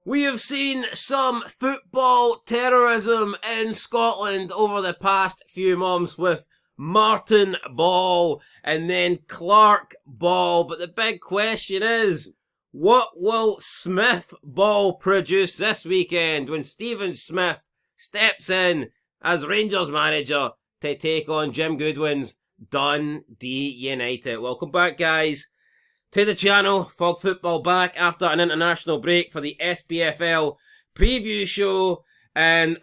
We have seen some football terrorism in Scotland over the past few months with Martin Ball and then Clarke Ball. But the big question is, what will Smith Ball produce this weekend when Stephen Smith steps in as Rangers manager to take on Jim Goodwin's Dundee United? Welcome back, guys, to the channel. Fog Football back after an international break for the Spfl preview show. And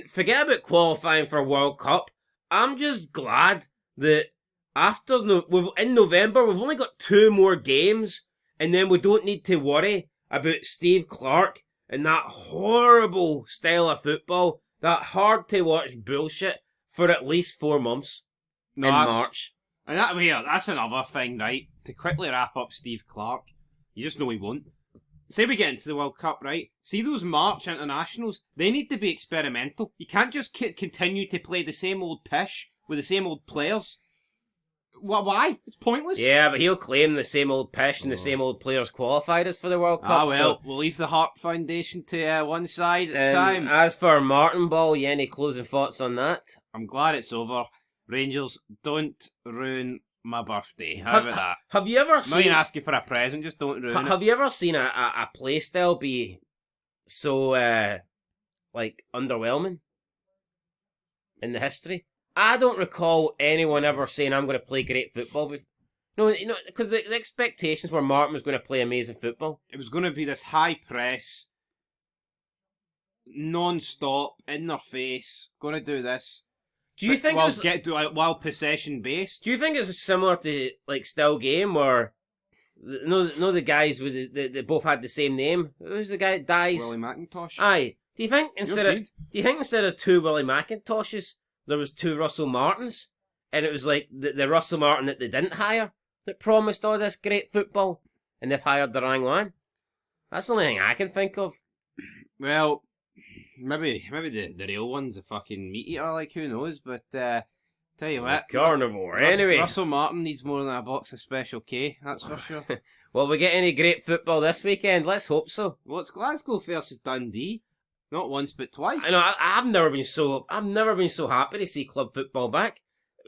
forget about qualifying for World Cup. I'm just glad that in November, we've only got 2 more games, and then we don't need to worry about Steve Clarke and that horrible style of football, that hard to watch bullshit for at least 4 months in March. And that's another thing, right? To quickly wrap up Steve Clarke, you just know he won't. Say we get into the World Cup, right? See those March internationals? They need to be experimental. You can't just continue to play the same old pish with the same old players. Why? It's pointless. Yeah, but he'll claim the same old pish and the same old players qualified us for the World Cup. We'll leave the Harp Foundation to one side. It's time. As for Martin Ball, any closing thoughts on that? I'm glad it's over. Rangers, don't ruin my birthday. How about that? Have you ever seen... I'm not even asking for a present, just don't ruin it. Have you ever seen a play style be so, underwhelming in the history? I don't recall anyone ever saying, I'm going to play great football. No, because the expectations were Martin was going to play amazing football. It was going to be this high press, non-stop, in their face, going to do this. Do you think while possession based? Do you think it's similar to Still Game where the guys with they both had the same name? Who's the guy that dies? Willie McIntosh. Aye. Do you think instead of 2 Willie McIntoshes, there was 2 Russell Martins, and it was like the Russell Martin that they didn't hire that promised all this great football, and they've hired the wrong one? That's the only thing I can think of. Well, maybe the real one's a fucking meat eater, who knows, but tell you what. Carnivore, anyway. Russell Martin needs more than a box of Special K, that's for sure. Will we get any great football this weekend? Let's hope so. Well, it's Glasgow versus Dundee. Not once, but twice. I know, I've never been so happy to see club football back.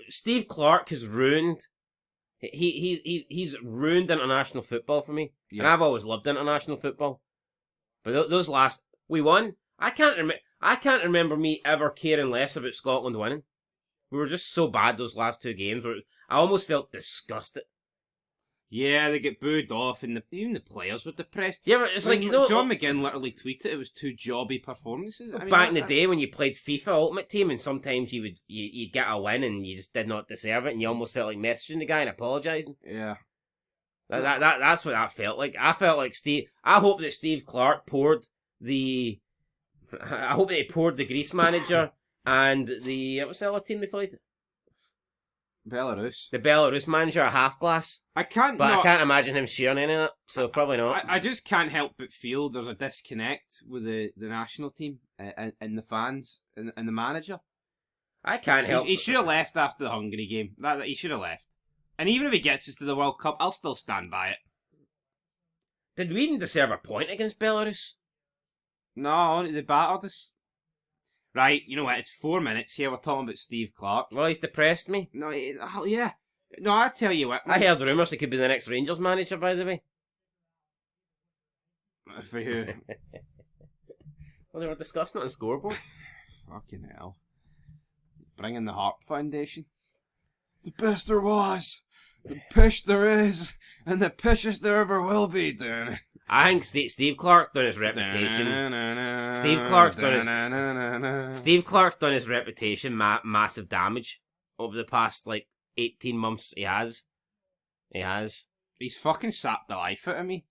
Steve Clarke has ruined... He's ruined international football for me. Yeah. And I've always loved international football. But those last... We won. I can't remember me ever caring less about Scotland winning. We were just so bad those last 2 games. I almost felt disgusted. Yeah, they get booed off, and even the players were depressed. Yeah, but it's John McGinn literally tweeted it was 2 jobby performances. Back in the day when you played FIFA Ultimate Team, and sometimes you'd get a win and you just did not deserve it, and you almost felt like messaging the guy and apologising. Yeah. That's what that felt like. I felt like I hope that Steve Clarke poured the Greece manager and what's the other team they played? Belarus. The Belarus manager, a half glass. I can't imagine him sharing any of that, so probably not. I just can't help but feel there's a disconnect with the national team and the fans and the manager. I can't help. He should have left after the Hungary game. He should have left. And even if he gets us to the World Cup, I'll still stand by it. Did we even deserve a point against Belarus? No, they battered us. Right, you know what, it's 4 minutes here, we're talking about Steve Clarke. Well, he's depressed me. No, yeah. No, I tell you what. I heard rumours he could be the next Rangers manager, by the way. For who? Well, they were discussing it on Scoreboard. Fucking hell. Bring in the Harp Foundation. The best there was, the pish there is, and the pishest there ever will be, Dan. I think Steve Clarke's done his reputation. Steve Clarke's done his reputation massive damage over the past 18 months. He has. He's fucking sapped the life out of me.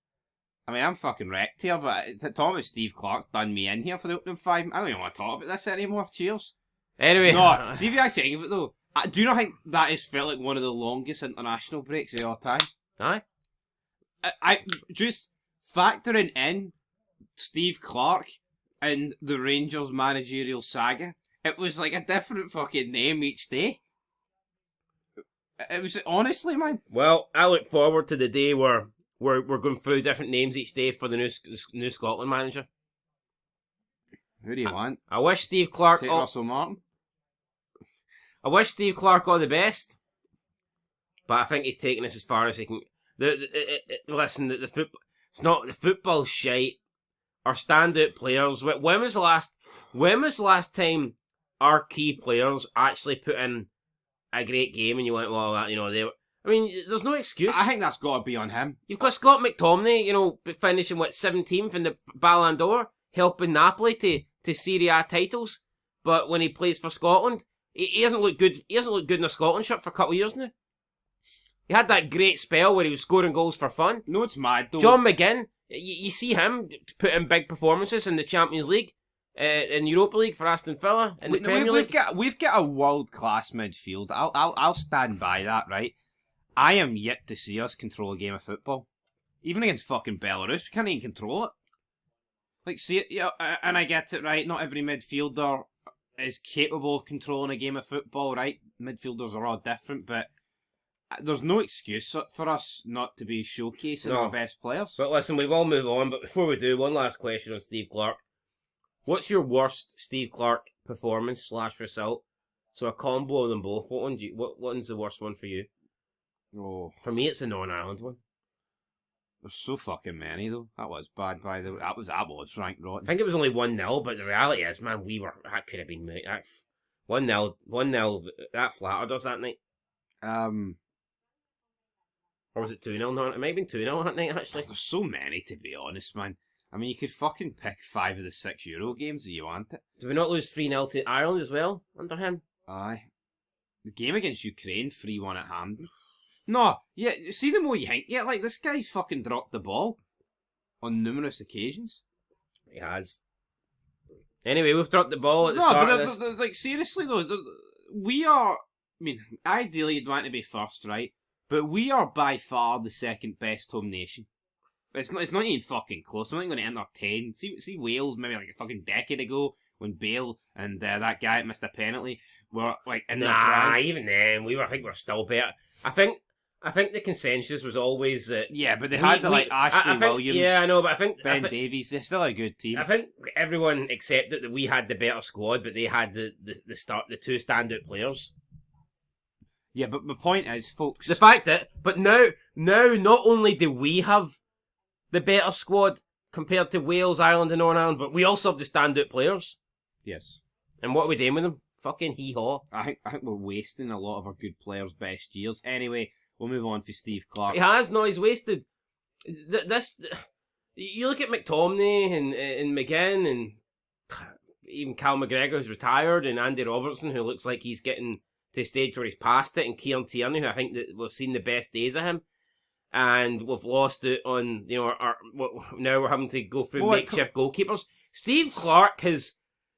I mean, I'm fucking wrecked here, but talking about Steve Clarke's done me in here for the opening 5. I don't even want to talk about this anymore. Cheers. Anyway, no. See if I think of it though. Do you not think that has felt like one of the longest international breaks of all time? Aye. I just factoring in Steve Clarke and the Rangers managerial saga, it was like a different fucking name each day. It was honestly, man. Well, I look forward to the day where we're going through different names each day for the new Scotland manager. Who do you want? I wish Steve Clarke... Take Russell Martin? I wish Steve Clarke all the best, but I think he's taking this as far as he can. Listen, the football... It's not the football shite. Our standout players... When was the last time our key players actually put in a great game and you went, well, you know, they... I mean, there's no excuse. I think that's got to be on him. You've got Scott McTominay, you know, finishing, 17th in the Ballon d'Or, helping Napoli to Serie A titles. But when he plays for Scotland, he hasn't looked good. He hasn't looked good in a Scotland shirt for a couple of years now. He had that great spell where he was scoring goals for fun. No, it's mad though. John McGinn, you see him put in big performances in the Champions League, in Europa League for Aston Villa, in the Premier League. We've got a world class midfield. I'll stand by that, right? I am yet to see us control a game of football. Even against fucking Belarus, we can't even control it. Like, see it, yeah, and I get it, right? Not every midfielder is capable of controlling a game of football, right? Midfielders are all different, but there's no excuse for us not to be showcasing our best players. But listen, we will move on, but before we do, one last question on Steve Clarke. What's your worst Steve Clarke performance / result? So a combo of them both. What one's the worst one for you? Oh, for me, it's the non-Ireland one. There's so fucking many though. That was bad by the way. That was ranked rotten. I think it was only 1-0, but the reality is, man, that could have been 1-0. That flattered us that night. Or was it 2-0? No, it might have been 2-0 that night actually. There's so many, to be honest, man. I mean, you could fucking pick 5 of the 6 Euro games if you want it. Did we not lose 3-0 to Ireland as well under him? Aye. The game against Ukraine, 3-1 at Hampden. No, yeah, see the more you think, yeah, like, this guy's fucking dropped the ball on numerous occasions. He has. Anyway, we've dropped the ball at the start of this. Like, seriously though, we are, I mean, ideally you'd want to be first, right? But we are by far the second best home nation. It's not even fucking close. I'm not going to enter 10. See Wales maybe like a fucking decade ago when Bale and that guy missed a penalty were like in the prize. Even then I think we're still better. I think the consensus was always that. Yeah, but they had Ashley Williams. Yeah, I know, but I think Davies. They're still a good team. I think everyone accepted that we had the better squad, but they had the two standout players. Yeah, but my point is, folks, the fact that now not only do we have the better squad compared to Wales, Ireland, and Northern Ireland, but we also have the standout players. Yes. And what are we doing with them? Fucking hee-haw. I think we're wasting a lot of our good players' best years. Anyway, we'll move on for Steve Clarke. He's wasted. You look at McTominay and McGinn and even Cal McGregor, who's retired, and Andy Robertson, who looks like he's getting to a stage where he's past it, and Kieran Tierney, who I think that we've seen the best days of him. And we've lost it on, now we're having to go through makeshift goalkeepers. Steve Clarke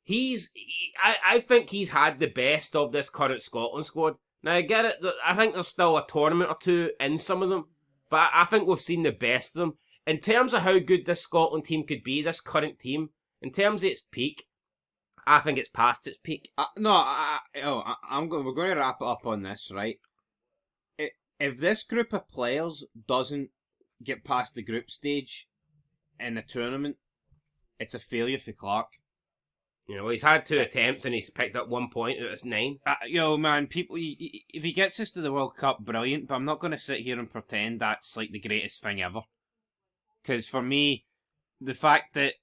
I think he's had the best of this current Scotland squad. Now, I get it, I think there's still a tournament or two in some of them, but I think we've seen the best of them. In terms of how good this Scotland team could be, this current team, in terms of its peak, I think it's past its peak. We're going to wrap it up on this, right? If this group of players doesn't get past the group stage in the tournament, it's a failure for Clarke. He's had 2 attempts and he's picked up 1 point out of 9. Man, people, if he gets us to the World Cup, brilliant, but I'm not going to sit here and pretend that's like the greatest thing ever. Because for me, the fact that...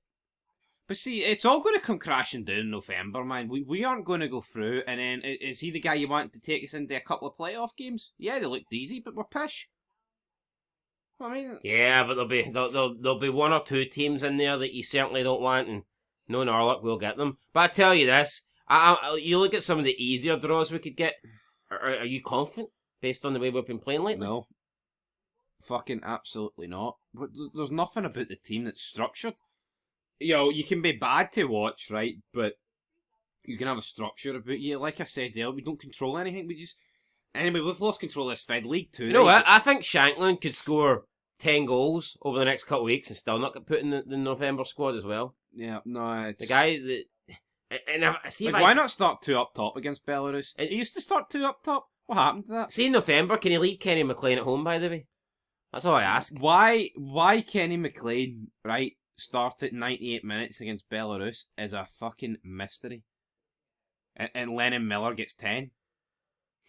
But see, it's all going to come crashing down in November, man. We aren't going to go through, and then is he the guy you want to take us into a couple of playoff games? Yeah, they looked easy, but we're pish. I mean... Yeah, but there'll be 1 or 2 teams in there that you certainly don't want, and no luck, we'll get them. But I tell you this, you look at some of the easier draws we could get. Are you confident based on the way we've been playing lately? No. Fucking absolutely not. But there's nothing about the team that's structured. You can be bad to watch, right? But you can have a structure about you. Like I said earlier, we don't control anything. Anyway, we've lost control of this Fed League too. You know what? I think Shankland could score 10 goals over the next couple of weeks and still not get put in the November squad as well. Yeah, no, it's... The guy that... And I see why not start 2 up top against Belarus? He used to start 2 up top. What happened to that? See in November, can he leave Kenny McLean at home, by the way? That's all I ask. Why Kenny McLean, right, started 98 minutes against Belarus is a fucking mystery. And Lennon Miller gets 10.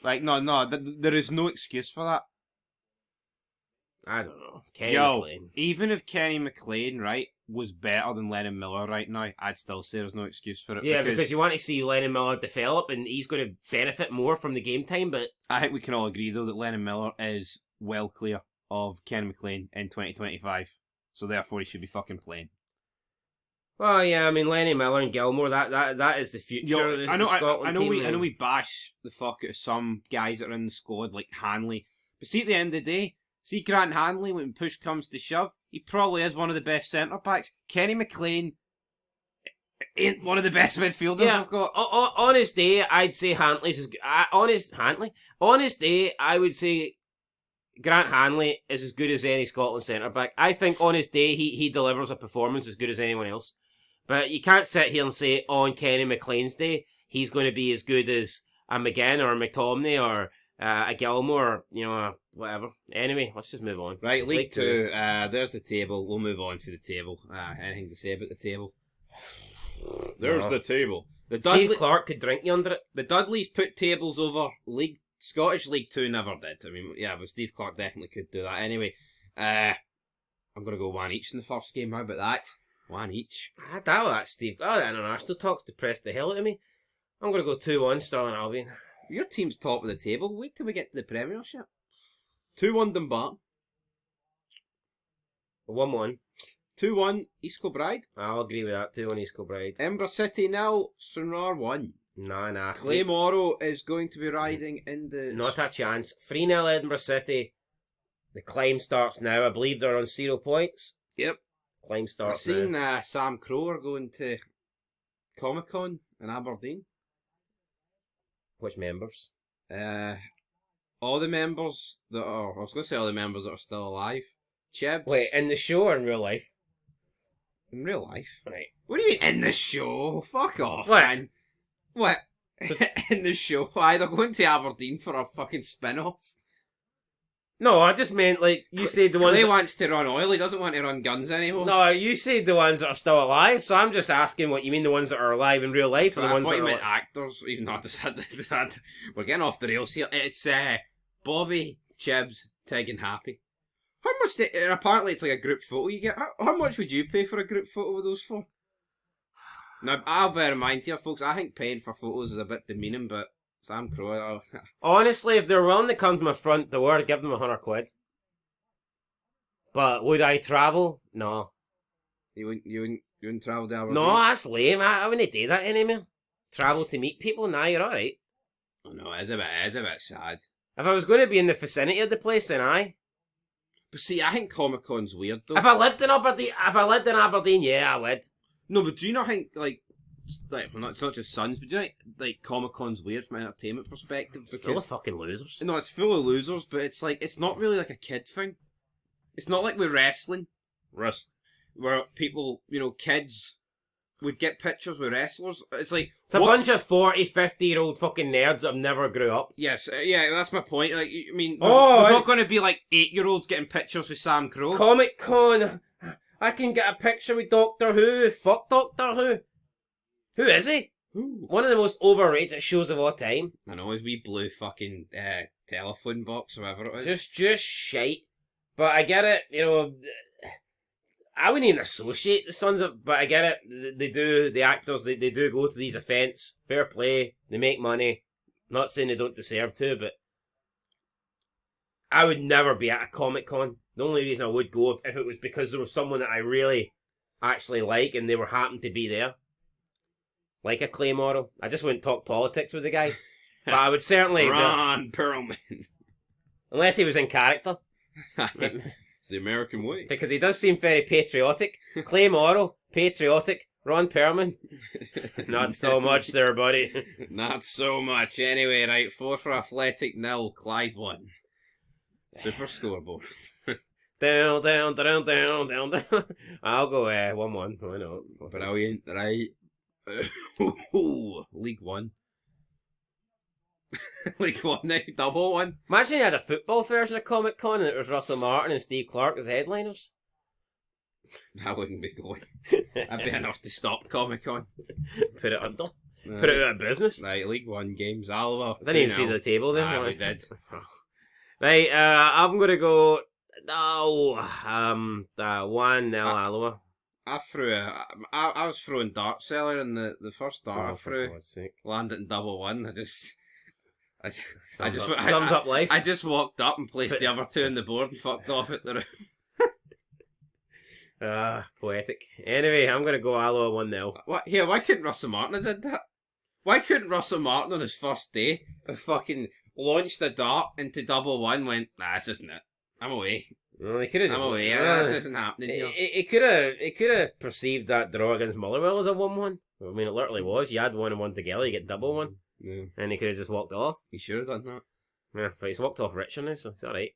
Like, no, there is no excuse for that. I don't know. Kenny McLean. Even if Kenny McLean, right, was better than Lennon Miller right now, I'd still say there's no excuse for it. Yeah, because you want to see Lennon Miller develop, and he's going to benefit more from the game time, but... I think we can all agree, though, that Lennon Miller is well clear of Kenny McLean in 2025. So therefore he should be fucking playing. Well, yeah, I mean, Lenny Miller and Gilmore, that is the future of the Scotland team. I know we bash the fuck out of some guys that are in the squad, like Hanley. But see, at the end of the day, see Grant Hanley, when push comes to shove, he probably is one of the best centre-backs. Kenny McLean ain't one of the best midfielders we've got. On his day, I'd say Hanley's is... On his day, I would say Grant Hanley is as good as any Scotland centre-back. I think on his day, he delivers a performance as good as anyone else. But you can't sit here and say on Kenny McLean's day, he's going to be as good as a McGinn or a McTominay or a Gilmore, whatever. Anyway, let's just move on. Right, League Two. There's the table. We'll move on for the table. Anything to say about the table? There's the table. Steve Clarke could drink you under it. The Dudleys put tables over Scottish League Two never did. I mean, yeah, but Steve Clarke definitely could do that. Anyway, I'm going to go one each in the first game. How about that? One each. I doubt that, Steve. Oh, the international talk's depressed the hell out of me. I'm going to go 2-1 Stirling Albion. Your team's top of the table. Wait till we get to the Premiership. 2-1 Dumbarton. 1-1. 2-1 East Kilbride. I'll agree with that. 2-1 East Kilbride. Edinburgh City 0, Stranraer 1. Nah. Claymore is going to be riding in the... Not a chance. 3-0 Edinburgh City. The climb starts now. I believe they're on 0 points. Yep. Climb starts I've seen Samcro are going to Comic-Con in Aberdeen. Which members? All the members that are... I was going to say all the members that are still alive. Chibs. Wait, in the show or in real life? In real life? Right. What do you mean in the show? Fuck off, what? Man. What? In the show? Why, they're going to Aberdeen for a fucking spin-off. No, I just meant, like, you said the ones... Clay wants to run oil, he doesn't want to run guns anymore. No, you said the ones that are still alive, so I'm just asking what you mean the ones that are alive in real life, or the ones that are... meant actors, even though I just had that. We're getting off the rails here. It's Bobby, Chibs, Tig and Happy. How much... and apparently it's like a group photo you get. How much would you pay for a group photo with those four? Now, I'll bear in mind here, folks, I think paying for photos is a bit demeaning, but Samcro... Honestly, if they're willing to come to my front door, I'd give them £100. But would I travel? No. You wouldn't travel to Aberdeen? No, that's lame. I wouldn't do that anymore. Travel to meet people? Nah, you're alright. Oh no, it is a bit sad. If I was going to be in the vicinity of the place, then aye. But see, I think Comic-Con's weird though. If I lived in Aberdeen, yeah, I would. No, but do you not think, like well, it's not just Suns, but do you think, like, Comic-Con's weird from an entertainment perspective? It's full of fucking losers. No, it's full of losers, but it's like, it's not really like a kid thing. It's not like with wrestling. Where people, kids would get pictures with wrestlers. It's like... It's a bunch of 40, 50-year-old fucking nerds that have never grew up. Yes, yeah, that's my point. Like, I mean, there's not going to be, like, 8-year-olds getting pictures with Sam Crow. Comic-Con! I can get a picture with Doctor Who. Fuck Doctor Who. Who is he? One of the most overrated shows of all time. I know, his wee blue fucking telephone box or whatever it is. Just shite. But I get it, I wouldn't even associate the Sons of, but I get it. The actors, they do go to these events. Fair play. They make money. Not saying they don't deserve to, but I would never be at a Comic-Con. The only reason I would go if it was because there was someone that I really actually like and they were happened to be there. Like a Claymore. I just wouldn't talk politics with the guy. But I would certainly... Ron Perlman. Unless he was in character. It's the American way. Because he does seem very patriotic. Claymore, patriotic. Ron Perlman. Not so much there, buddy. Not so much. Anyway, right, 4 for Athletic, 0, Clyde 1. Super scoreboard. Down. I'll go 1-1. Why not? Brilliant, right. League 1. League One now, double one. Imagine you had a football version of Comic Con and it was Russell Martin and Steve Clarke as headliners. I wouldn't be going. That'd be enough to stop Comic Con. Put it under. Put it out of business. Right, League One games, Alva. I didn't even see the table then. We did. Right, I'm going to go... No, 1-0 Alloa. I was throwing dart seller in the first dart I threw. For God's sake. Landed in double one. Sums up life. I just walked up and placed the other two on the board and fucked off at the room. Poetic. Anyway, I'm going to go Alloa 1-0. Why couldn't Russell Martin have did that? Why couldn't Russell Martin on his first day have fucking launched a dart into double one, went, nah, this isn't it. I'm away. Well, he could have just... I'm away. This isn't happening here. He could have perceived that draw against Motherwell as a 1-1. I mean, it literally was. You add 1 and 1 together, you get double one. Yeah. And he could have just walked off. He should have done that. Yeah, but he's walked off richer now, so it's alright.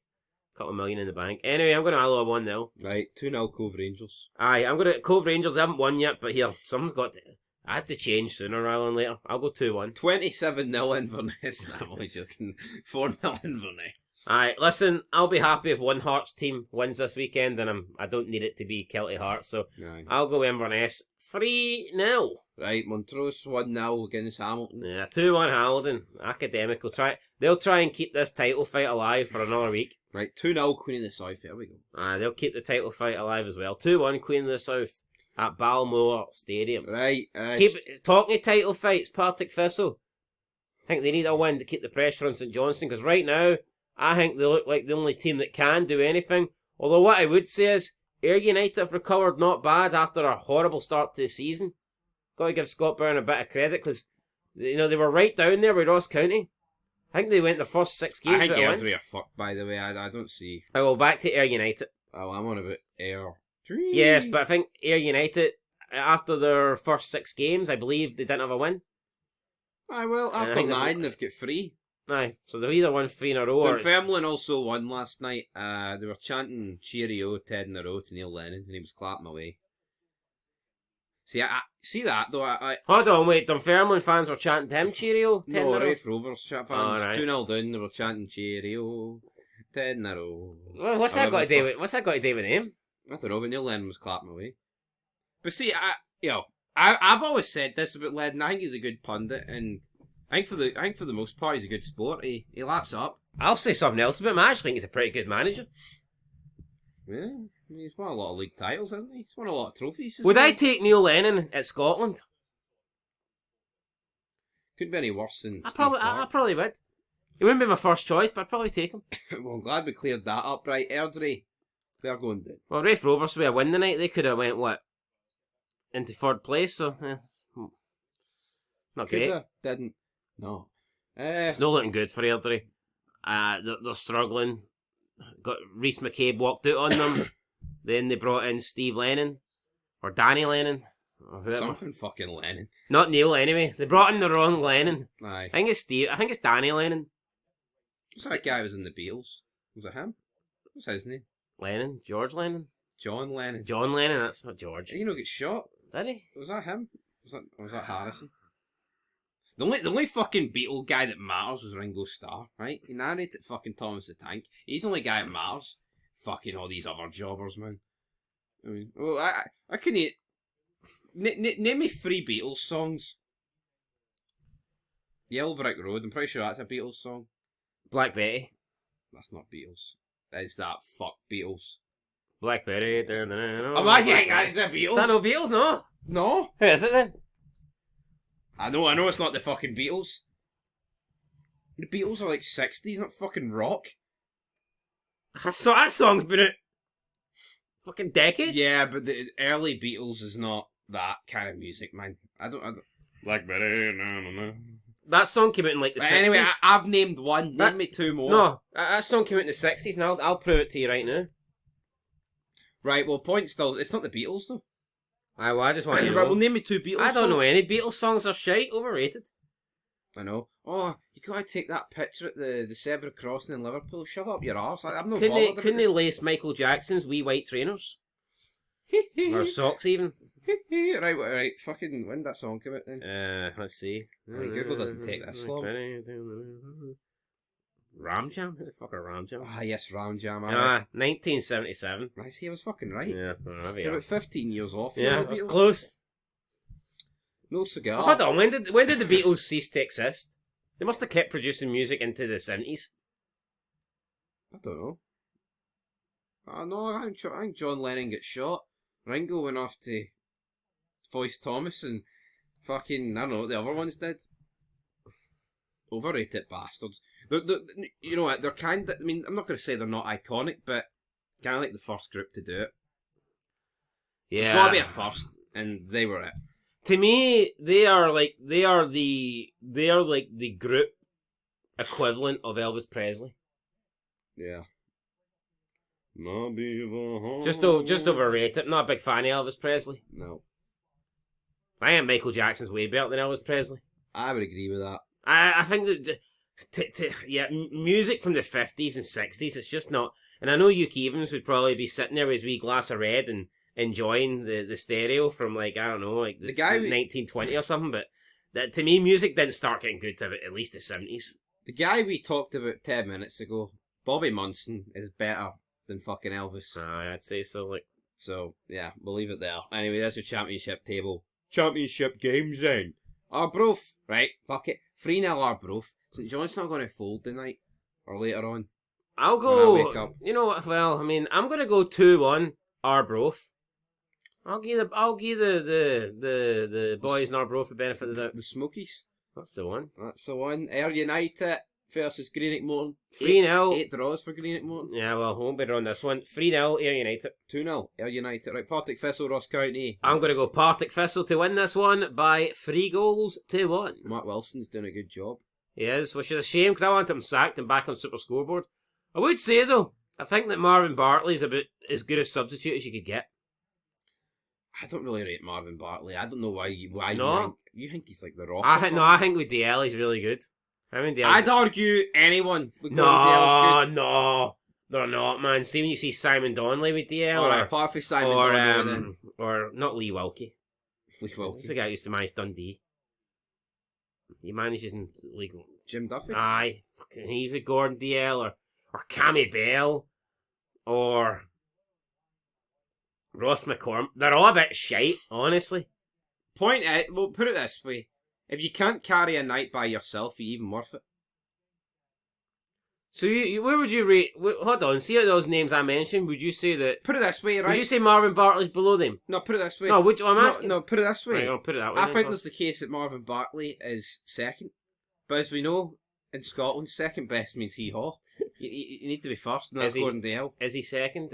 Couple of million in the bank. Anyway, I'm going to Alloa 1-0. Right, 2-0 Cove Rangers. Aye, I'm going to... Cove Rangers, they haven't won yet, but here, something's got to... It has to change sooner rather than later. I'll go 2-1. 27-0 Inverness. I'm only joking. 4-0 Inverness. Aye, listen, I'll be happy if one Hearts team wins this weekend, and I don't need it to be Kelty Hearts, so Aye. I'll go Inverness 3-0. Right, Montrose 1-0 against Hamilton. Yeah, 2-1 Hamilton. Academic will try. They'll try and keep this title fight alive for another week. Right, 2-0 Queen of the South. There we go. They'll keep the title fight alive as well. 2-1 Queen of the South at Balmoor Stadium. Right. Keep talking title fights, Partick Thistle. I think they need a win to keep the pressure on St Johnstone, because right now, I think they look like the only team that can do anything. Although what I would say is, Ayr United have recovered not bad after a horrible start to the season. Got to give Scott Byrne a bit of credit, because they were right down there with Ross County. I think they went the first 6 games. I think Airdrie are fucked, by the way. I don't see. I go back to Ayr United. Oh, I'm on about Ayr. Yes, but I think Ayr United, after their first 6 games, I believe they didn't have a win. Aye, well, after 9, they've got 3. Aye, so they've either won 3 in a row or... Dunfermline also won last night. They were chanting cheerio 10 in a row to Neil Lennon, and he was clapping away. See, I see that, though. Hold on, wait, Dunfermline fans were chanting him cheerio 10 in a row? No, Rafe Rovers fans. Oh, right. 2-0 down, they were chanting cheerio 10 in a row. Well, what's that got to do with him? I don't know, but Neil Lennon was clapping away. But see, I've always said this about Lennon. I think he's a good pundit, and I think for the most part he's a good sport. He laps up. I'll say something else about him. I actually think he's a pretty good manager. Yeah, I mean, he's won a lot of league titles, hasn't he? He's won a lot of trophies. Would I take Neil Lennon at Scotland? Couldn't be any worse than I probably would. He wouldn't be my first choice, but I'd probably take him. Well, I'm glad we cleared that up. Right, Airdrie, they're going down. Well, Rafe Rovers with a win tonight, they could have went, into 3rd place, so, yeah. Not great. Didn't. No. It's not looking good for Airdrie. They're struggling. Got Rhys McCabe walked out on them. Then they brought in Steve Lennon. Or Danny Lennon. Or whoever. Something fucking Lennon. Not Neil, anyway. They brought in the wrong Lennon. Aye. I think it's Danny Lennon. That guy was in the Beatles. Was it him? What's his name? Lennon? George Lennon? John Lennon. John Lennon, that's not George. Did he get shot? Did he? Was that him? Was that Harrison? The only fucking Beatle guy that matters was Ringo Starr, right? He narrated fucking Thomas the Tank. He's the only guy that matters. Fucking all these other jobbers, man. I mean, well, I couldn't... Name me 3 Beatles songs. Yellow Brick Road, I'm pretty sure that's a Beatles song. Black Betty. That's not Beatles. It's that fuck Beatles. Blackberry. Imagine that's the Beatles. Is that no Beatles? No. No. Who is it then? I know it's not the fucking Beatles. The Beatles are like 60s, not fucking rock. So that song's been out fucking decades? Yeah, but the early Beatles is not that kind of music, man. I don't Blackberry, no. That song came out in like the 60s. Anyway, I've named one. Name me 2 more. No, that song came out in the 60s, and I'll prove it to you right now. Right, well, point still, it's not the Beatles, though. Aye, well, I just want you to Right, know. well, name me 2 Beatles I don't songs. know any Beatles songs are shite, overrated. I know. Oh, you gotta take that picture at the Zebra Crossing in Liverpool. Shove up your arse. I'm not Couldn't bothered they lace Michael Jackson's wee white trainers? Or socks even? right. Fucking, when did that song come out then? Let's see. Right, Google doesn't take this long. Ram Jam? Who the fuck are Ram Jam? Ah, yes, Ram Jam. 1977. I see, I was fucking right. Yeah, You're about 15 years off. Yeah, that's close. No cigar. Oh, hold on, when did the Beatles cease to exist? They must have kept producing music into the 70s. I don't know. No, I think John Lennon got shot. Ringo went off to voice Thomas and fucking, I don't know what the other ones did. Overrated bastards. You know what, they're kind of, I mean, I'm not going to say they're not iconic, but kind of like the first group to do it. Yeah. There's got to be a first, and they were it. To me, they are like the group equivalent of Elvis Presley. Yeah. Just overrated. I'm not a big fan of Elvis Presley. No. I think Michael Jackson's way better than Elvis Presley. I would agree with that. I think that music from the 50s and 60s, it's just not. And I know Hugh Evans would probably be sitting there with his wee glass of red and enjoying the stereo from, like, I don't know, like the guy 1920 or something. But that, to me, music didn't start getting good to at least the 70s. The guy we talked about 10 minutes ago, Bobby Munson, is better than fucking Elvis. I'd say so. Like, so yeah, we'll leave it there. Anyway, that's the championship table. Championship games then. Arbroath, right? Fuck it. 3-0 Arbroath. St John's not going to fold tonight or later on. I'll go. You know what? Well, I mean, I'm going to go 2-1 Arbroath. I'll give the boys in Arbroath the benefit of the Smokies. That's the one. That's the one. Ayr United versus Greenock Morton. 3-0. 8 draws for Greenock Morton. Yeah, well, won't be on this one. 3-0 Ayr United. 2-0 Ayr United. Right, Partick Thistle, Ross County. I'm going to go Partick Thistle to win this one by 3-1. Mark Wilson's doing a good job. He is, which is a shame because I want him sacked and back on Super Scoreboard. I would say, though, I think that Marvin Bartley's about as good a substitute as you could get. I don't really rate Marvin Bartley. I don't know why no. you think he's like the Rock. I think with DL he's really good. I'd argue anyone would go No, no. They're not, man. See when you see Simon Donnelly with DL. Apart from Simon Donnelly. Or not Lee Wilkie. Lee Wilkie. He's the guy who used to manage Dundee. He manages in League. Jim Duffy? Aye. Fucking either Gordon DL or Cammy Bell or Ross McCormick. They're all a bit shite, honestly. Put it this way. If you can't carry a night by yourself, are you even worth it? So where would you rate... Hold on, see how those names I mentioned, would you say that... Put it this way, right? Would you say Marvin Bartley's below them? No, put it this way. No, I'm asking... No, put it this way. Right, I'll put it that way. I think there's the case that Marvin Bartley is second. But as we know, in Scotland, second best means hee-haw. You need to be first, and that's Gordon Dale. Is he second?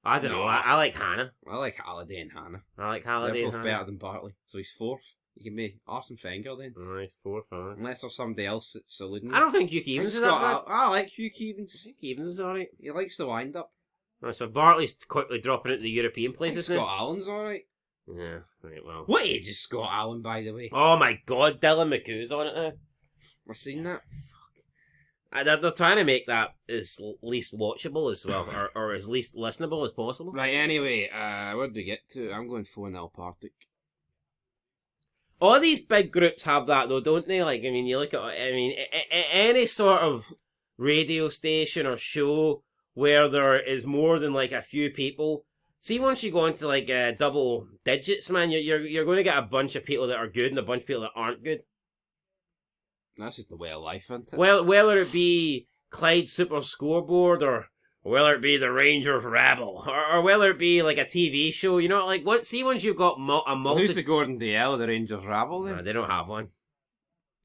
I don't know. I like Hannah. I like Halliday and Hannah. They're both better than Bartley. So he's fourth. You can be Arsene Wenger then. Oh, he's fourth, unless there's somebody else that's eluding. I don't think Hugh Evans is that bad. I like Hugh Evans. Hugh Evans is alright. He likes the wind up. Right, so Bartley's quickly dropping into the European places now. Scott Allen's alright. Yeah, right, well. What age is Scott Allen, by the way? Oh my god, Dylan McHugh's on it now. I've seen that. They're trying to make that as least watchable as well, or as least listenable as possible. Right, anyway, where did we get to? I'm going 4-0 Partick. All these big groups have that though, don't they? Like, I mean, you look at, any sort of radio station or show where there is more than like a few people. See, once you go into like double digits, man, you're going to get a bunch of people that are good and a bunch of people that aren't good. That's just the way of life, isn't it? Well, whether it be Clyde Super Scoreboard or whether it be the Rangers Rabble or whether it be like a TV show, you know, like once you've got a multi... Who's the Gordon Dale, the Rangers Rabble then? No, they don't have one,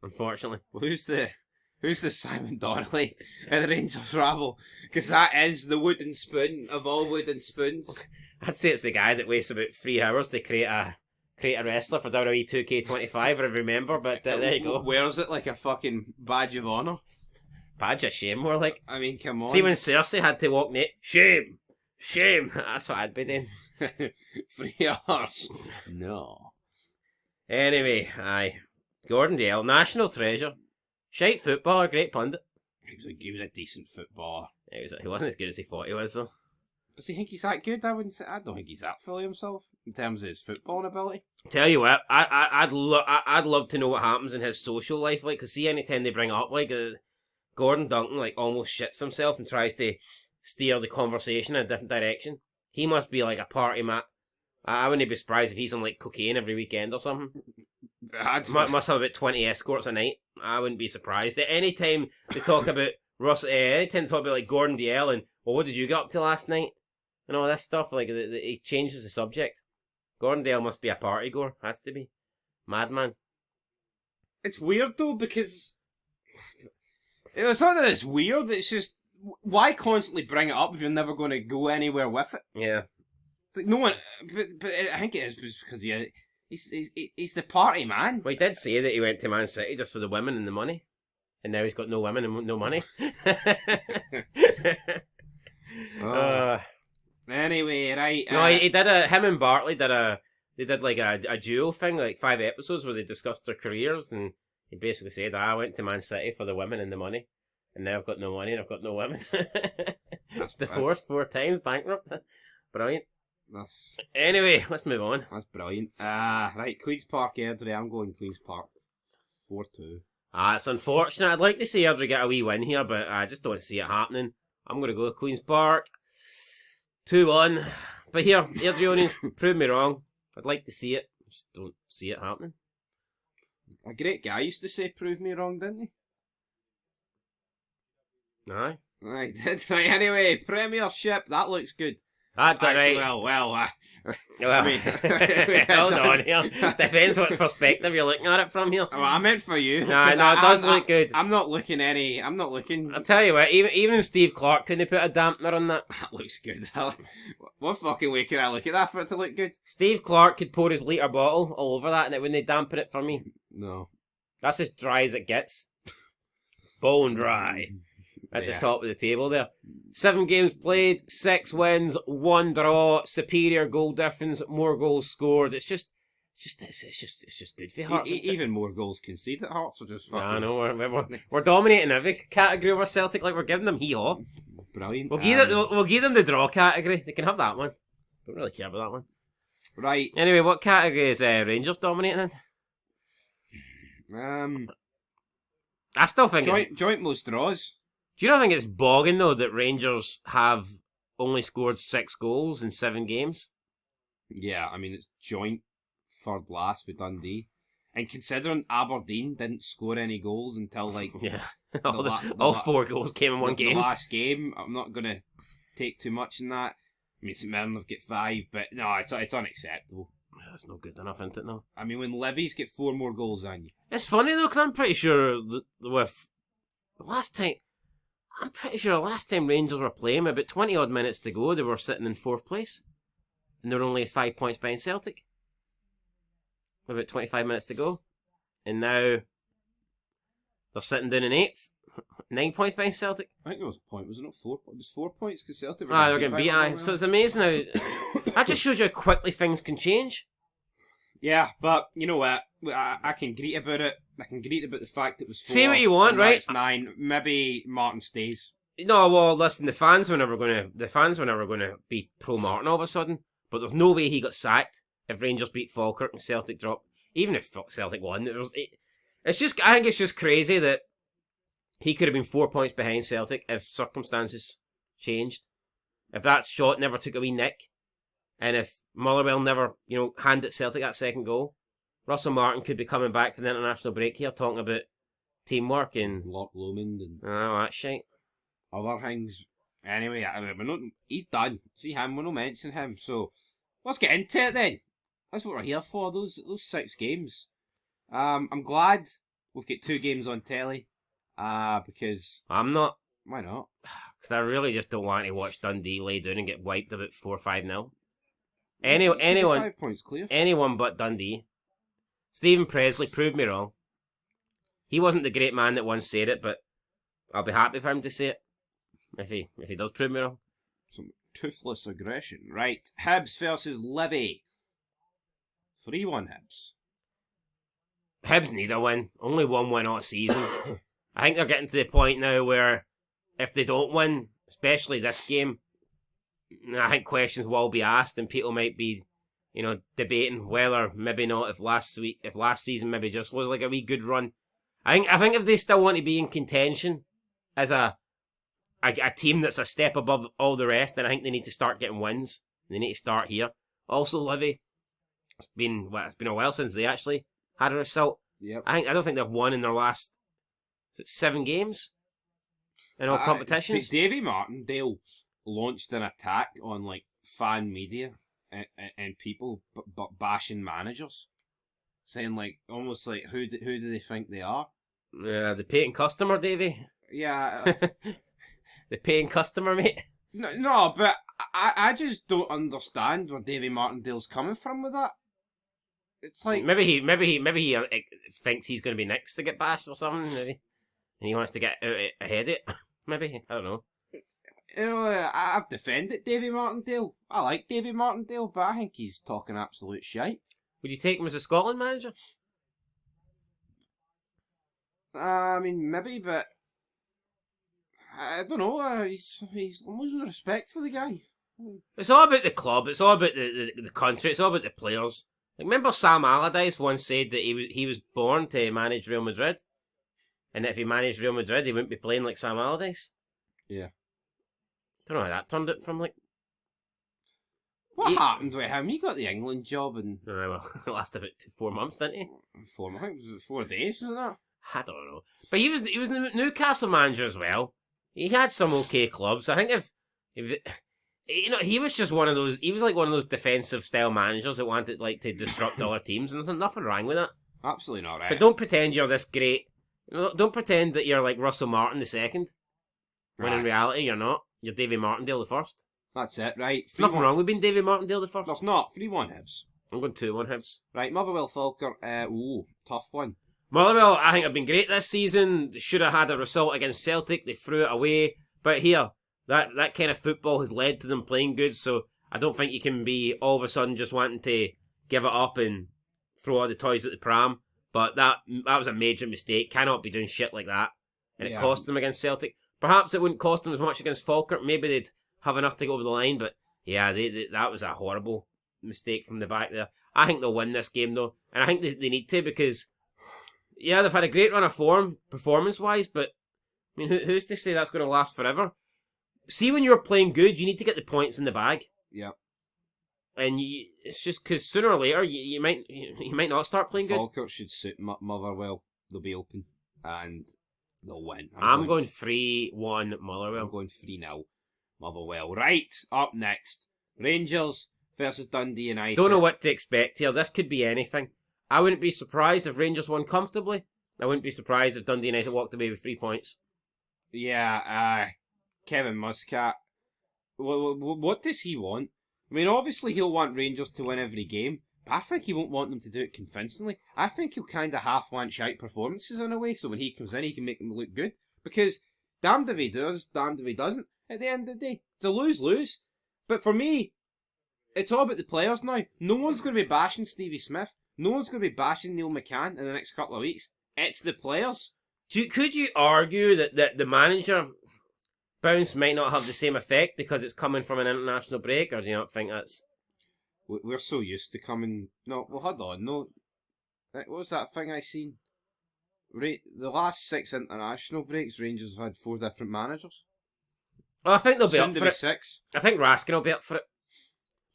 unfortunately. Well, who's the Simon Donnelly in the Rangers Rabble? Because that is the wooden spoon of all wooden spoons. I'd say it's the guy that wastes about 3 hours to create a wrestler for WWE 2K25, I remember, but there you go. Wears it like a fucking badge of honour. Badge of shame, more like. I mean, come on. See when Cersei had to walk naked? Shame! That's what I'd be doing. 3 hours. No. Anyway, aye. Gordon Dale, national treasure. Shite footballer, great pundit. He was a decent footballer. He wasn't as good as he thought he was, though. Does he think he's that good? I don't think he's that fully himself in terms of his footballing ability. Tell you what, I'd love to know what happens in his social life, like, because see, anytime they bring it up, like, Gordon Duncan, like, almost shits himself and tries to steer the conversation in a different direction. He must be like a party mat. I wouldn't be surprised if he's on, like, cocaine every weekend or something. Must have about 20 escorts a night. I wouldn't be surprised. At any time they talk about anytime they talk about, like, Gordon DL and, well, what did you get up to last night? And all this stuff, like, he changes the subject. Gordon Dale must be a party goer. Has to be. Madman. It's weird, though, because... It's not that it's weird, it's just... Why constantly bring it up if you're never going to go anywhere with it? Yeah. It's like, no one... But I think it is because he's the party man. Well, he did say that he went to Man City just for the women and the money. And now he's got no women and no money. Anyway, right. No, he did him and Bartley did like a duo thing, like 5 episodes where they discussed their careers, and he basically said, I went to Man City for the women and the money, and now I've got no money and I've got no women. That's divorced 4 times, bankrupt. Brilliant. Anyway, let's move on. That's brilliant. Right, Queen's Park, Airdrie. I'm going Queen's Park 4-2. It's unfortunate. I'd like to see Airdrie get a wee win here, but I just don't see it happening. I'm going to go Queen's Park 2-1. But here, Airdrieonians, prove me wrong. I'd like to see it. Just don't see it happening. A great guy used to say, prove me wrong, didn't he? Aye. Right, anyway, Premiership, that looks good. That's Actually, right. Well, I mean, hold on here. Depends what perspective you're looking at it from here. Well, I meant for you. No, it does look good. I'm not looking. I'll tell you what, even Steve Clarke couldn't put a dampener on that. That looks good. What fucking way can I look at that for it to look good? Steve Clarke could pour his litre bottle all over that and it wouldn't dampen it for me. No. That's as dry as it gets. Bone dry. At the top of the table there. 7 games played, 6 wins, 1 draw, superior goal difference, more goals scored. It's just good for Hearts. Even more goals conceded at Hearts are just fucking... I know, we're dominating every category over Celtic, like we're giving them hee-haw. Brilliant. We'll give them the draw category. They can have that one. Don't really care about that one. Right. Anyway, what category is Rangers dominating in? I still think joint most draws. Do you not think it's bogging, though, that Rangers have only scored 6 goals in 7 games? Yeah, I mean, it's joint third last with Dundee. And considering Aberdeen didn't score any goals until, like... Yeah, all 4 goals came in one game. The last game, I'm not going to take too much in that. I mean, St Mirren have got 5, but no, it's unacceptable. Yeah, that's not good enough, isn't it, no? I mean, when Levy's get 4 more goals than you. It's funny, though, because I'm pretty sure with the last time... I'm pretty sure the last time Rangers were playing, about 20-odd minutes to go, they were sitting in 4th place. And they were only 5 points behind Celtic. About 25 minutes to go. And now they're sitting down in 8th. 9 points behind Celtic. I think there was a point, was it not 4 points? It was 4 points because Celtic were they were getting beat. So it's amazing how... That just shows you how quickly things can change. Yeah, but you know what? I can greet about it. I can greet about the fact it was 4. Say what you want, right? It's 9. Maybe Martin stays. No, well, listen, the fans were never going to be pro Martin all of a sudden. But there's no way he got sacked if Rangers beat Falkirk and Celtic dropped. Even if Celtic won, I think it's just crazy that he could have been 4 points behind Celtic if circumstances changed. If that shot never took a wee nick, and if Motherwell never, handed Celtic that second goal, Russell Martin could be coming back for the international break here, talking about teamwork and Loch Lomond and that shit. Other things. Anyway, he's done. See him, we're not mentioning him. So let's get into it then. That's what we're here for. Those 6 games. I'm glad we've got 2 games on telly. Because I'm not. Why not? Because I really just don't want to watch Dundee lay down and get wiped about 4-5-0. Anyone, 5 points clear. Anyone but Dundee. Stephen Presley proved me wrong. He wasn't the great man that once said it, but I'll be happy for him to say it if he does prove me wrong. Some toothless aggression. Right, Hibs versus Livy. 3-1 Hibs. Hibs need a win. Only 1 win all season. I think they're getting to the point now where if they don't win, especially this game, I think questions will be asked, and people might be, debating whether maybe not if last season maybe just was like a wee good run. I think if they still want to be in contention as a team that's a step above all the rest, then I think they need to start getting wins. They need to start here. Also, Livy, it's been a while since they actually had a result. Yep. I don't think they've won in their last 7 games in all competitions. Davy Martindale launched an attack on like fan media and people bashing managers, saying like almost like who do they think they are? Yeah, the paying customer, Davy. Yeah. The paying customer, mate. No, but I just don't understand where Davy Martindale's coming from with that. It's like maybe he thinks he's going to be next to get bashed or something. Maybe, and he wants to get out ahead of it. Maybe, I don't know. I've defended Davy Martindale. I like Davy Martindale, but I think he's talking absolute shite. Would you take him as a Scotland manager? I mean, maybe, but I don't know. He's losing respect for the guy. It's all about the club. It's all about the country. It's all about the players. Like, remember Sam Allardyce once said that he was born to manage Real Madrid, and that if he managed Real Madrid, he wouldn't be playing like Sam Allardyce. Yeah. Don't know how that turned out from like. What happened with him? He got the England job and. Well, it lasted about 4 months, didn't he? 4 months. I think it was 4 days, wasn't it? I don't know, but he was Newcastle manager as well. He had some okay clubs. I think if he was just one of those. He was like one of those defensive style managers that wanted like to disrupt other teams, and there's nothing wrong with that. Absolutely not right. But don't pretend you're this great. Don't pretend that you're like Russell Martin II, when in reality you're not. You're Davy Martindale I. That's it, right? Nothing wrong with being Davy Martindale I. There's not. 3-1 Hibs. I'm going 2-1 Hibs. Right, Motherwell Falkirk. Tough one. Motherwell, I think have been great this season. They should have had a result against Celtic. They threw it away. But here, that kind of football has led to them playing good. So I don't think you can be all of a sudden just wanting to give it up and throw all the toys at the pram. But that was a major mistake. Cannot be doing shit like that. And it cost them against Celtic. Perhaps it wouldn't cost them as much against Falkirk. Maybe they'd have enough to go over the line. But yeah, that was a horrible mistake from the back there. I think they'll win this game though. And I think they need to because, yeah, they've had a great run of form performance-wise. But, I mean, who's to say that's going to last forever? See, when you're playing good, you need to get the points in the bag. Yeah. And it's just because sooner or later, you might not start playing good. Falkirk should suit Motherwell. They'll be open. And they'll win. I'm going 3-1 Motherwell. I'm going 3-0 Motherwell. Right, up next. Rangers versus Dundee United. Don't know what to expect here. This could be anything. I wouldn't be surprised if Rangers won comfortably. I wouldn't be surprised if Dundee United walked away with 3 points. Yeah, Kevin Muscat. What does he want? I mean, obviously he'll want Rangers to win every game, but I think he won't want them to do it convincingly. I think he'll kind of half want shite performances in a way, so when he comes in, he can make them look good. Because damned if he does, damned if he doesn't. At the end of the day, it's a lose-lose. But for me, it's all about the players now. No one's going to be bashing Stevie Smith. No one's going to be bashing Neil McCann in the next couple of weeks. It's the players. Could you argue that the manager bounce might not have the same effect because it's coming from an international break, or do you not think that's... We're so used to coming... No, well, hold on. No, what was that thing I seen? The last 6 international breaks, Rangers have had 4 different managers. Well, I think they'll be Soon up to for be it. 6. I think Raskin will be up for it.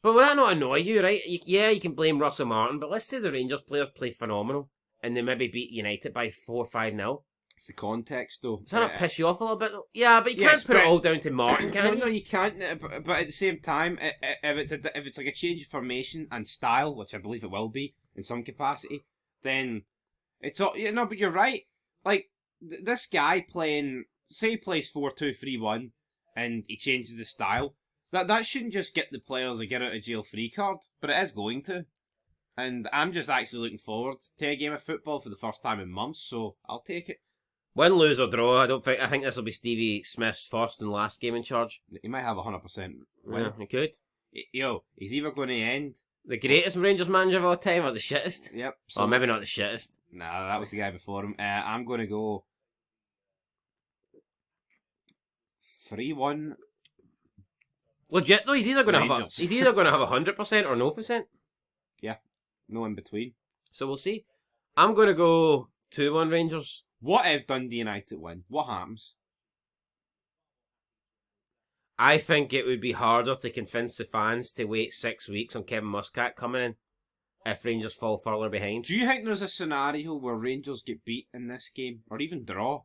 But will that not annoy you, right? You can blame Russell Martin, but let's say the Rangers players play phenomenal and they maybe beat United by 4-5-0. It's the context, though. Does that not piss you off a little bit, though? Yeah, but you can't put it all down to Martin, can you? No, you can't. But at the same time, if it's like a change of formation and style, which I believe it will be in some capacity, then it's all. Yeah, no, but you're right. Like this guy playing, say he plays 4-2-3-1, and he changes the style. That shouldn't just get the players a get out of jail free card, but it is going to. And I'm just actually looking forward to a game of football for the first time in months, so I'll take it. Win, lose or draw, I think this will be Stevie Smith's first and last game in charge. He might have 100% win. Yeah, he could. He's either going to end the greatest Rangers manager of all time or the shittest. Yep. So, or maybe not the shittest. Nah, that was the guy before him. I'm going to go 3-1 Legit though, he's either going to have Rangers. he's either going to have 100% or no percent. Yeah, no in between. So we'll see. I'm going to go 2-1 Rangers. What if Dundee United win? What happens? I think it would be harder to convince the fans to wait 6 weeks on Kevin Muscat coming in if Rangers fall further behind. Do you think there's a scenario where Rangers get beat in this game, or even draw,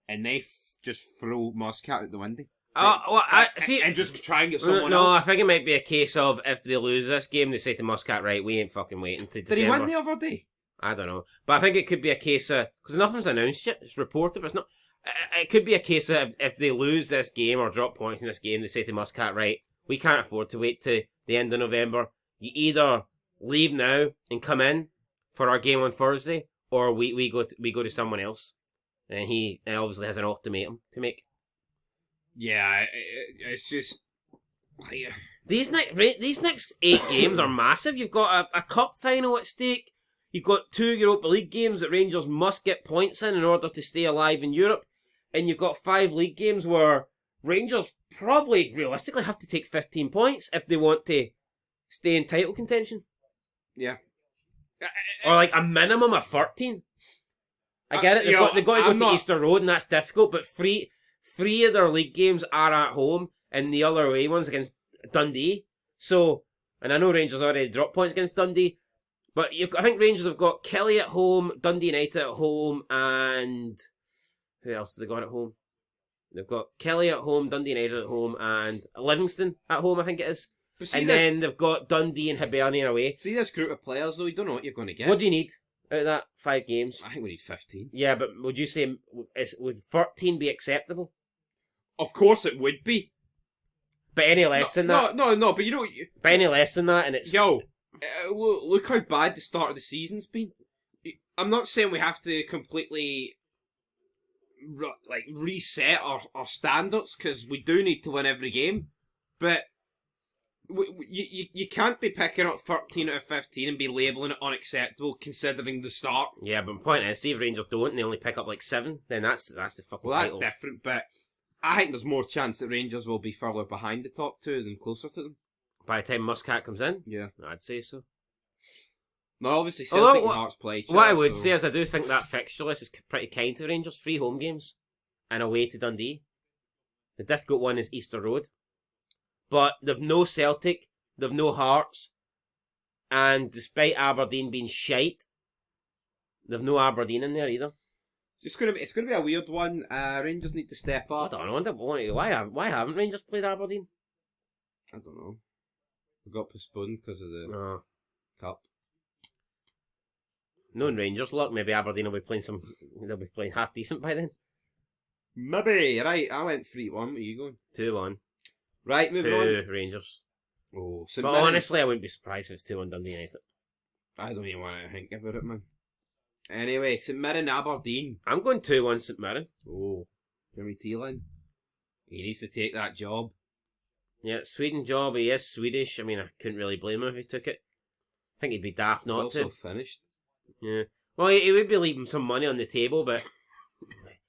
and they just throw Muscat out the window? Well, I see, and just try and get someone no, else? I think it might be a case of if they lose this game, they say to Muscat, right, we ain't fucking waiting to December. Did he win the other day? I don't know. But I think it could be a case of, because nothing's announced yet, it's reported, but it's not. It could be a case of if they lose this game or drop points in this game, they say to Muscat, right, we can't afford to wait to the end of November. You either leave now and come in for our game on Thursday, or we go to someone else. And he obviously has an ultimatum to make. Yeah, it's just... These next 8 games are massive. You've got a cup final at stake. You've got 2 Europa League games that Rangers must get points in order to stay alive in Europe. And you've got 5 league games where Rangers probably realistically have to take 15 points if they want to stay in title contention. Yeah. Or like a minimum of 13. I get it. They've got to go to Easter Road and that's difficult, but three of their league games are at home and the other away ones against Dundee. So, and I know Rangers already dropped points against Dundee, but I think Rangers have got Kelly at home, Dundee United at home, and who else have they got at home? They've got Kelly at home, Dundee United at home, and Livingston at home, I think it is. And then they've got Dundee and Hibernian away. See this group of players, though, you don't know what you're going to get. What do you need out of that 5 games? I think we need 15. Yeah, but would you say, would 13 be acceptable? Of course it would be. But any less than that? No, but you know... But any less than that, and it's... Yo, look how bad the start of the season's been. I'm not saying we have to completely... reset our standards, because we do need to win every game, but you can't be picking up 13 out of 15 and be labelling it unacceptable considering the start. Yeah, but the point is, see if Rangers don't and they only pick up like 7, then that's the fucking that's title. different, but I think there's more chance that Rangers will be further behind the top 2 than closer to them. By the time Muscat comes in? Yeah. I'd say so. No, obviously Celtic and Hearts play each other. What I would say is I do think that fixture list is pretty kind to Rangers. 3 home games and away to Dundee. The difficult one is Easter Road. But they've no Celtic, they've no Hearts, and despite Aberdeen being shite, they've no Aberdeen in there either. It's gonna be a weird one. Rangers need to step up. I don't know. Why haven't Rangers played Aberdeen? I don't know. We got postponed because of the cup. Knowing Rangers luck, maybe Aberdeen will be playing they'll be playing half decent by then. Maybe. Right, I went 3-1. Where are you going? 2-1. Right, moving on. 2 Rangers. Oh, but honestly, I wouldn't be surprised if it's 2-1 Dundee United. I don't even want to think about it, man. Anyway, St Mirren, Aberdeen. I'm going 2-1 St Mirren. Oh, Jimmy Thielen. He needs to take that job. Yeah, Sweden job. He is Swedish. I mean, I couldn't really blame him if he took it. I think he'd be daft not also to. Also finished. Yeah. Well, he would be leaving some money on the table, but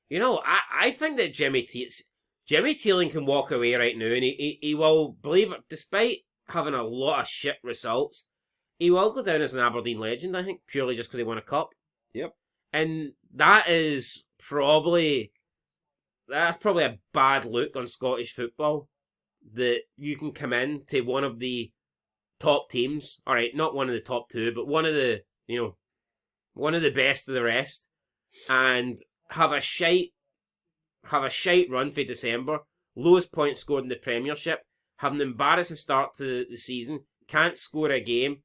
you know, I think that Jimmy Thielen can walk away right now, and he will, believe it, despite having a lot of shit results, he will go down as an Aberdeen legend, I think, purely just because he won a cup. Yep. And that's probably a bad look on Scottish football, that you can come in to one of the top teams, alright, not one of the top 2, but one of the best of the rest, and have a shite run for December, lowest points scored in the Premiership, have an embarrassing start to the season, can't score a game,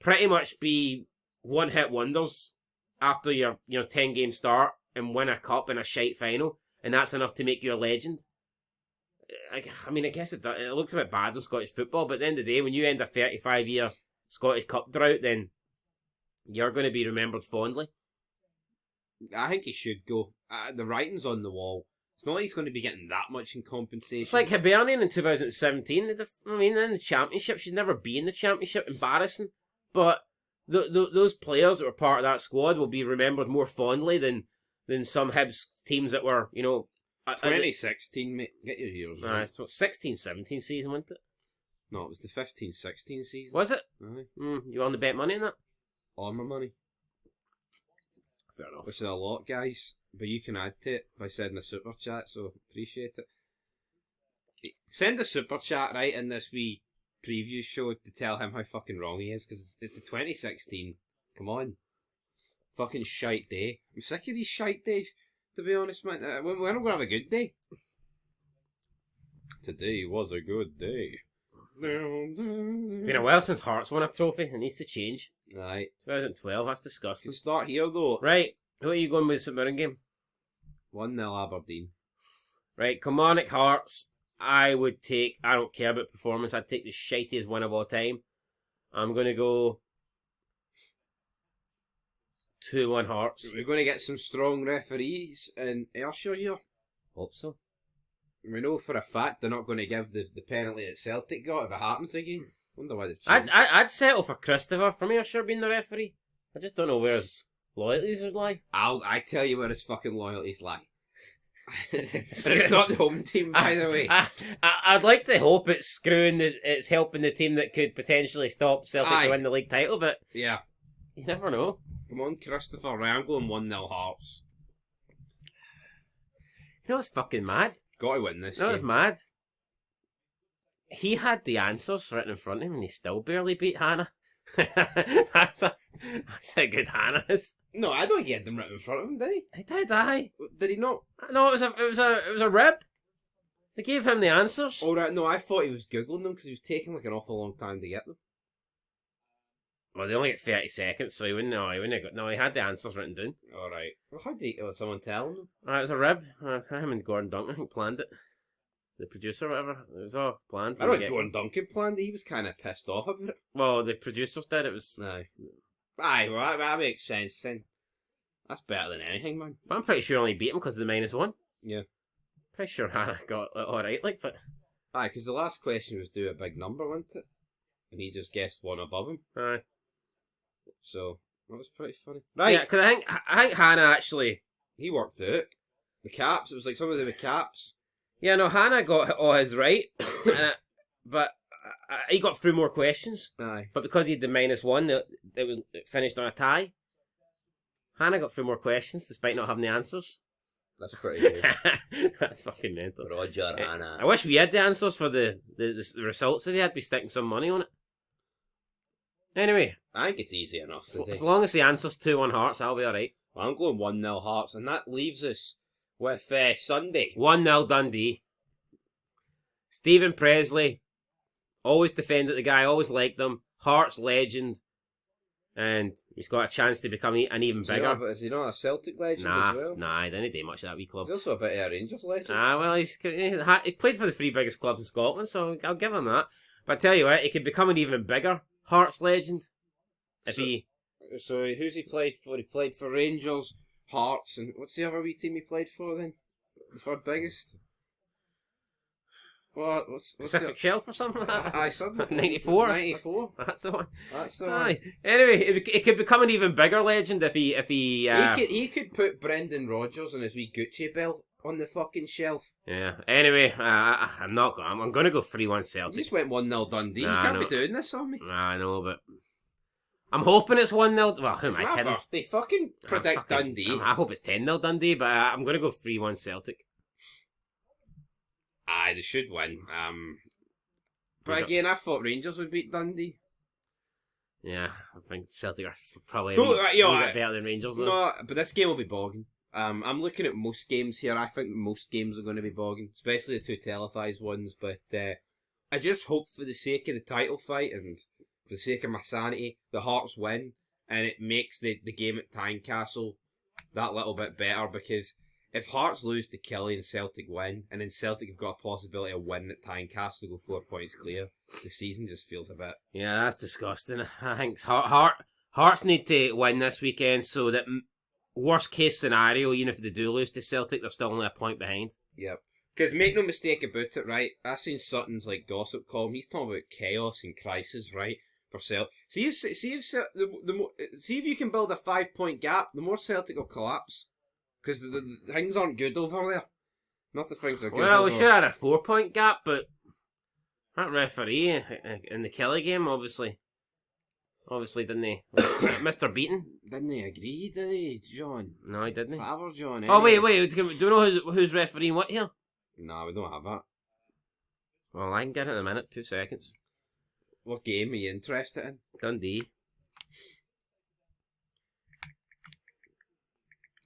pretty much be one-hit wonders after your 10-game start and win a cup and a shite final, and that's enough to make you a legend. I mean, I guess it looks a bit bad in Scottish football, but at the end of the day, when you end a 35-year Scottish Cup drought, then you're going to be remembered fondly. I think he should go. The writing's on the wall. It's not like he's going to be getting that much in compensation. It's like Hibernian in 2017. I mean, in the Championship, she'd never be in the Championship. Embarrassing. But those players that were part of that squad will be remembered more fondly than some Hibs teams that were, 2016, mate. Get your ears right. It's what, 16-17 season, wasn't it? No, it was the 15-16 season. Was it? Aye. You want to bet money on that? All my money. Fair enough. Which is a lot, guys. But you can add to it by sending a super chat, so appreciate it. Send a super chat, right, in this wee preview show to tell him how fucking wrong he is, because it's the 2016. Come on. Fucking shite day. I'm sick of these shite days, to be honest, man. We're not going to have a good day. Today was a good day. Been a while since Hearts won a trophy. It needs to change. Right. 2012, that's disgusting. Let's start here, though. Right, who are you going with the St Mirren game? 1-0 Aberdeen. Right, Kilmarnock Hearts. I don't care about performance, I'd take the shittiest win of all time. I'm going to go 2-1 Hearts. We're going to get some strong referees in Ayrshire here. Hope so. We know for a fact they're not going to give the penalty that Celtic got if it happens again. Wonder why they've changed. I'd settle for Christopher from Ayrshire being the referee. I just don't know where his loyalties would lie. I tell you where his fucking loyalties lie. It's not the home team, by the way. I'd like to hope it's it's helping the team that could potentially stop Celtic to win the league title, but yeah, you never know. Come on, Christopher. Right, I'm going 1-0 Hearts. You know what's fucking mad? Got to win this. You know what's mad? He had the answers written in front of him and he still barely beat Hannah. that's how good Hannah is. No, I don't get them written in front of him, did he? He did, aye. Did he not? No, it was a rib. They gave him the answers. Oh right, no, I thought he was googling them because he was taking like an awful long time to get them. Well, they only get 30 seconds, so he wouldn't have got. No, he had the answers written down. All right. Well, how did he? Was someone telling him? It was a rib. Him and Gordon Duncan, I think, planned it. The producer, whatever. It was all planned. I don't think Gordon Duncan planned it. He was kind of pissed off about it. Well, the producers did. It was. Aye, well, that makes sense. Then that's better than anything, man. But I'm pretty sure I only beat him because of the -1. Yeah. Pretty sure Hannah got it all right, like, but. Aye, because the last question was do a big number, wasn't it? And he just guessed one above him. Aye. So that was pretty funny. Right. Yeah, because I think Hannah actually. He worked it. The caps. It was like something to do with caps. Yeah, no, Hannah got all his right, but he got through more questions. Aye. But because he had the -1, it finished on a tie. Hannah got through more questions despite not having the answers. That's pretty good. That's fucking mental. Roger, Hannah. I wish we had the answers for the results that they had. Be sticking some money on it. Anyway, I think it's easy enough. As long as the answer's 2-1 Hearts, I'll be alright. Well, I'm going 1-0 Hearts, and that leaves us with Sunday. 1-0 Dundee. Stephen Presley, always defended the guy, always liked him. Hearts legend. And he's got a chance to become an even bigger. Is he not a Celtic legend as well? Nah, he didn't do much of that wee club. He's also a bit of a Rangers legend. Well, he's played for the 3 biggest clubs in Scotland, so I'll give him that. But I tell you what, he could become an even bigger Hearts legend. So who's he played for? He played for Rangers, Hearts, and what's the other wee team he played for then? The third biggest? What? What's Pacific Shelf or something like that? Aye, something. 94? 94? That's the one. That's the one. Aye. Anyway, it could become an even bigger legend if he He could put Brendan Rodgers and his wee Gucci belt on the fucking shelf. Yeah. Anyway, I'm not going. I'm going to go 3-1 Celtic. You just went 1-0 Dundee. You can't be doing this on me. I know, but I'm hoping it's 1-0. Well, who am I kidding? It's my birthday. Fucking predict Dundee. I hope it's 10-0 Dundee, but I'm going to go 3-1 Celtic. Aye, they should win. But again, I thought Rangers would beat Dundee. Yeah, I think Celtic are probably a bit better than Rangers. Though. No, but this game will be bogging. I'm looking at most games here. I think most games are going to be bogging, especially the 2 televised ones. But I just hope for the sake of the title fight and for the sake of my sanity, the Hearts win, and it makes the game at Tynecastle that little bit better, because if Hearts lose to Killie and Celtic win, and then Celtic have got a possibility of winning at Tynecastle to go 4 points clear, the season just feels a bit... Yeah, that's disgusting. I think Hearts need to win this weekend so that worst case scenario, even if they do lose to Celtic, they're still only a point behind. Yep. Because make no mistake about it, right? I've seen Sutton's gossip column. He's talking about chaos and crisis, right? For Celtic. See if you can build a 5-point gap, the more Celtic will collapse. Because the things aren't good over there. Not the things are good. Well, we should have had a 4-point gap, but That referee in the Kelly game, obviously didn't he? Mr. Beaton? Didn't he agree, did he, John? No, he didn't. Favor, John. Oh, Anyway. wait. Do you know who's refereeing what here? No, we don't have that. Well, I can get it in a minute. 2 seconds. What game are you interested in? Dundee.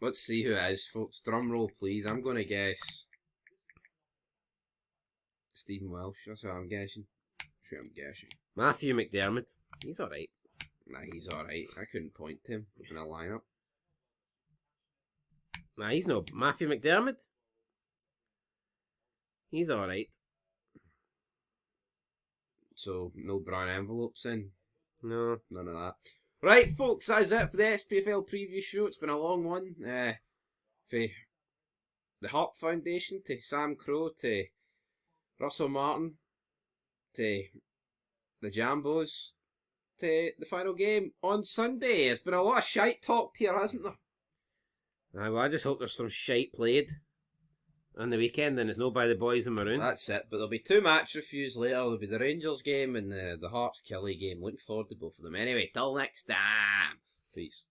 Let's see who it is, folks. Drum roll, please. I'm going to guess Stephen Welsh. That's what I'm guessing. Sure, I'm guessing. Matthew McDermott. He's alright. Nah, he's alright. I couldn't point to him in a lineup. Nah, he's no Matthew McDermott. He's alright. So, no brown envelopes in? No. None of that. Right, folks, that's it for the SPFL preview show. It's been a long one. For the Harp Foundation, to Samcro, to Russell Martin, to the Jambos, to the final game on Sunday. It's been a lot of shite talked here, hasn't there? Well, I just hope there's some shite played on the weekend and it's no by the boys in maroon. That's it, but there'll be 2 match reviews later. There'll be the Rangers game and the Hearts Kelly game. Looking forward to both of them. Anyway, till next time. Peace.